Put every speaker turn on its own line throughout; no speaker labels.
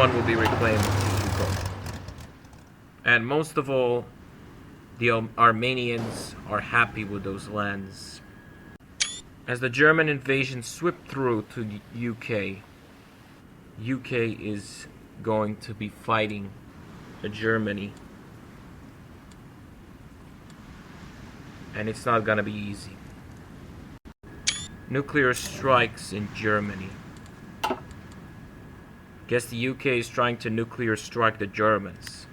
One will be reclaimed zukov. And most of all, the Armenians are happy with those lands. As the German invasion swept through to the UK is going to be fighting Germany. And it's not gonna be easy. Nuclear strikes in Germany. Guess the UK is trying to nuclear strike the Germans.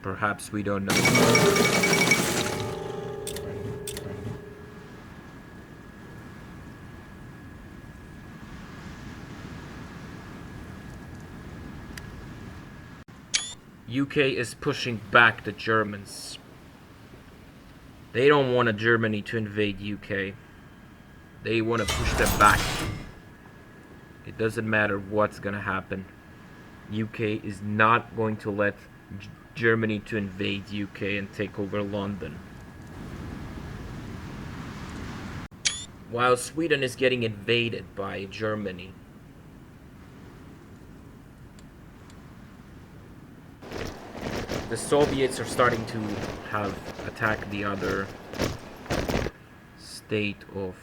Perhaps we don't know. UK is pushing back the Germans. They don't want Germany to invade UK. They want to push them back. It doesn't matter what's gonna happen. UK is not going to let Germany to invade UK and take over London. While Sweden is getting invaded by Germany. The Soviets are starting to have attacked the other state of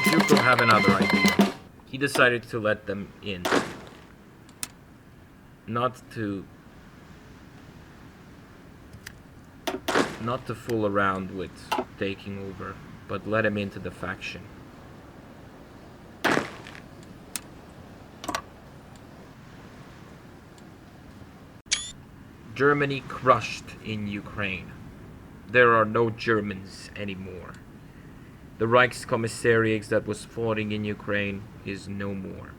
Zukov have another idea. He decided to let them in. Not to fool around with taking over, but let him into the faction. Germany crushed in Ukraine. There are no Germans anymore. The Reich's commissariat that was fighting in Ukraine is no more.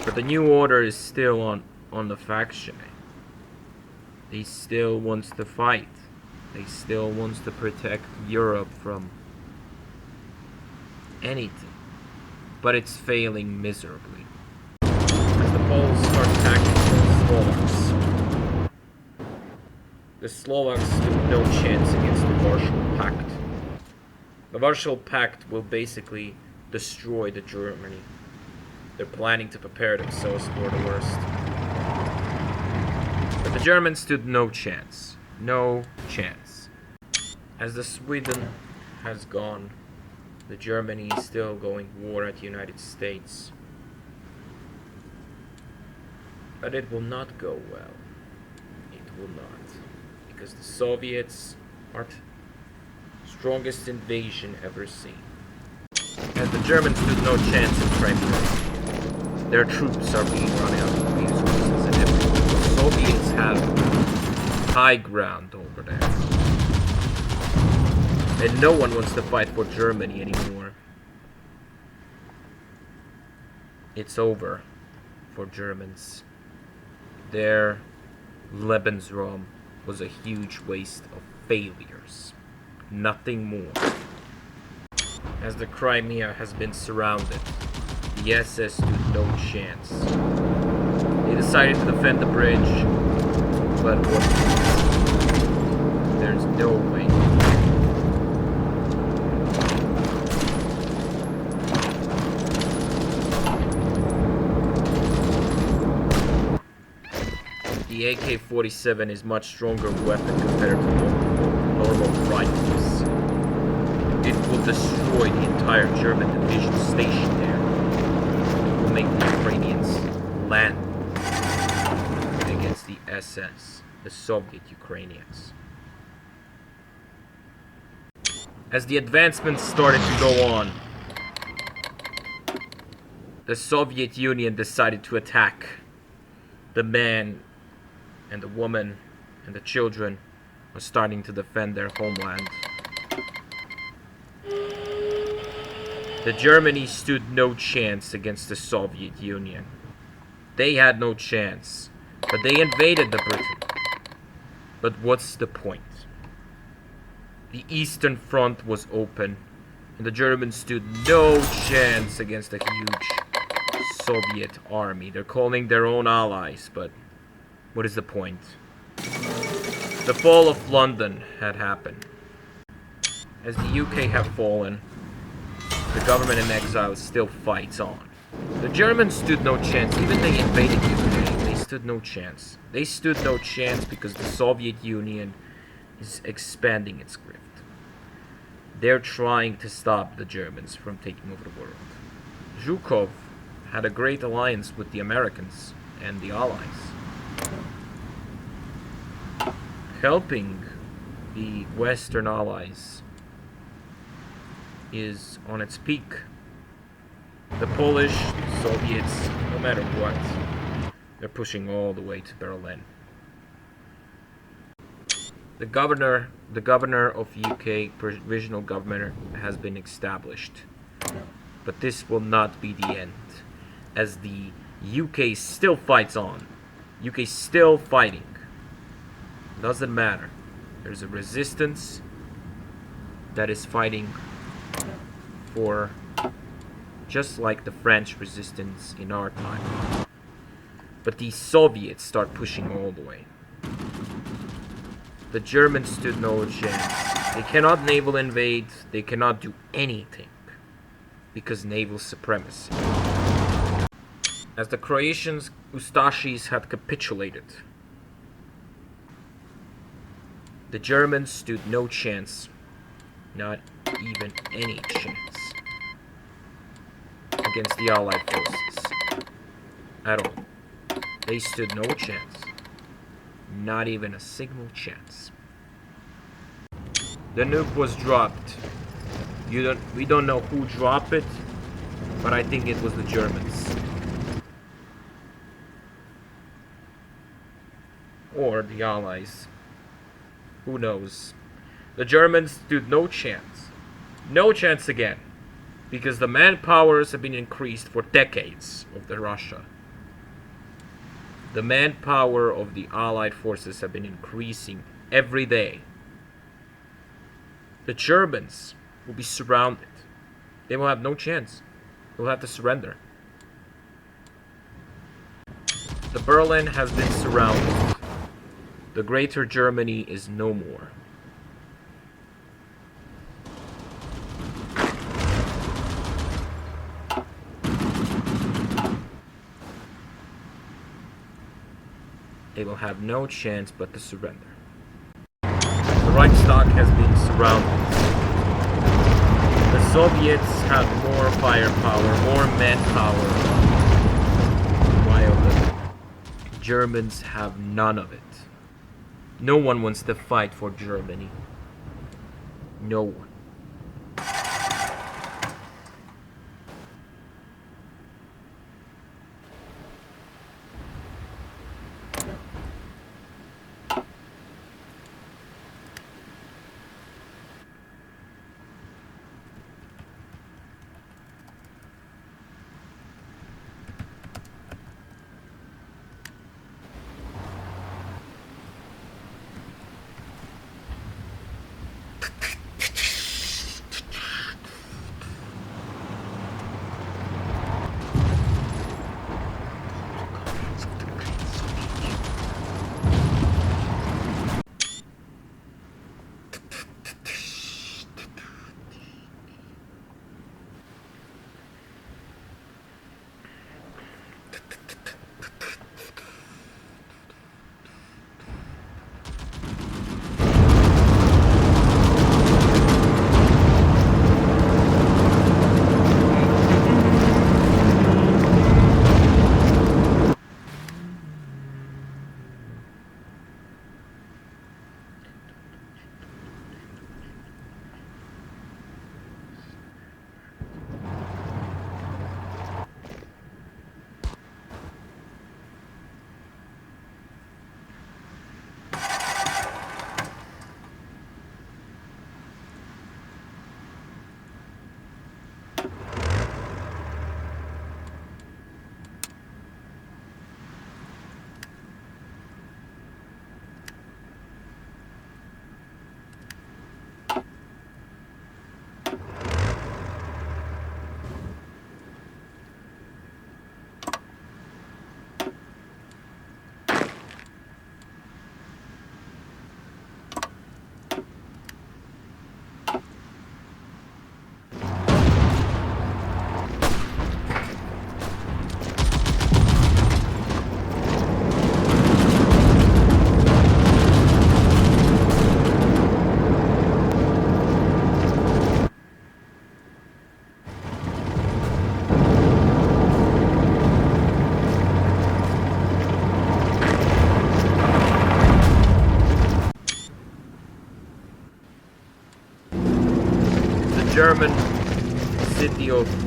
But the new order is still on the faction. They still wants to fight. They still wants to protect Europe from anything. But it's failing miserably. As the Poles start attacking the Slovaks. The Slovaks stood no chance against the Warsaw Pact. The Warsaw Pact will basically destroy the Germany. They're planning to prepare themselves for the worst. But the Germans stood no chance. No chance. As the Sweden has gone, the Germany is still going war at the United States. But it will not go well. It will not. Because the Soviets are strongest invasion ever seen. As the Germans stood no chance in Crimea. Their troops are being run out of resources and everything. The Soviets have high ground over there. And no one wants to fight for Germany anymore. It's over for Germans. Their Lebensraum was a huge waste of failures. Nothing more. As the Crimea has been surrounded, the SS stood no chance. They decided to defend the bridge, but what? There's no way. The AK-47 is much stronger weapon compared to normal rifles. It will destroy the entire German division stationed there. It will make the Ukrainians land against the SS, the Soviet Ukrainians. As the advancements started to go on, the Soviet Union decided to attack. The man and the woman and the children were starting to defend their homeland. The Germany stood no chance against the Soviet Union. They had no chance, but they invaded the Britain. But what's the point? The Eastern Front was open. And the Germans stood no chance against a huge Soviet army. They're calling their own allies, but what is the point? The fall of London had happened. As the UK have fallen, the government in exile still fights on. The Germans stood no chance. Even they invaded UK, they stood no chance. They stood no chance because the Soviet Union is expanding its grip. They're trying to stop the Germans from taking over the world. Zukov had a great alliance with the Americans and the Allies, helping the Western Allies is on its peak. The Polish, the Soviets, no matter what, they're pushing all the way to Berlin. The governor of UK provisional government has been established, but this will not be the end, as the UK still fights on. UK still fighting. Doesn't matter. There's a resistance that is fighting for, just like the French resistance in our time. But the Soviets start pushing all the way. The Germans stood no chance. They cannot naval invade. They cannot do anything because naval supremacy. As the Croatians, Ustashis had capitulated, the Germans stood no chance, not even any chance, against the Allied forces at all. They stood no chance. Not even a single chance. The nuke was dropped. We don't know who dropped it, but I think it was the Germans. Or the Allies. Who knows? The Germans stood no chance. No chance again. Because the manpowers have been increased for decades of the Russia. The manpower of the Allied forces have been increasing every day. The Germans will be surrounded. They will have no chance. They will have to surrender. The Berlin has been surrounded. The Greater Germany is no more. They will have no chance but to surrender. The Reichstag has been surrounded. The Soviets have more firepower, more manpower, while the Germans have none of it. No one wants to fight for Germany. No one.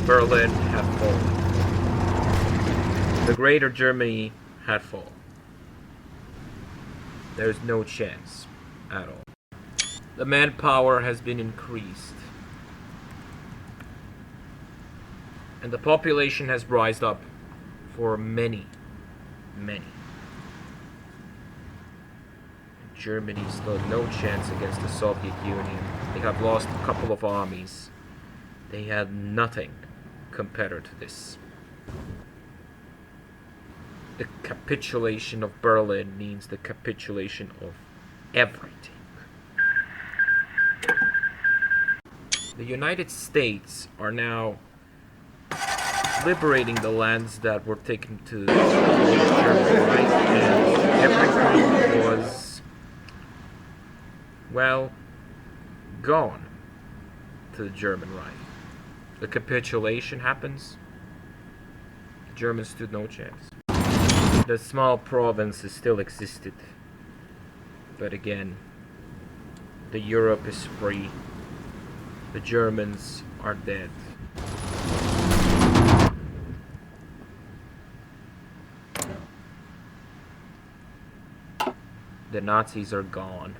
Berlin had fallen. The Greater Germany had fallen. There's no chance at all. The manpower has been increased. And the population has rised up for many. Germany stood no chance against the Soviet Union. They have lost a couple of armies. They had nothing compared to this. The capitulation of Berlin means the capitulation of everything. The United States are now liberating the lands that were taken to the German Reich, and everything was, well, gone to the German Reich. The capitulation happens. The Germans stood no chance. The small provinces still existed, but again, the Europe is free. The Germans are dead. The Nazis are gone.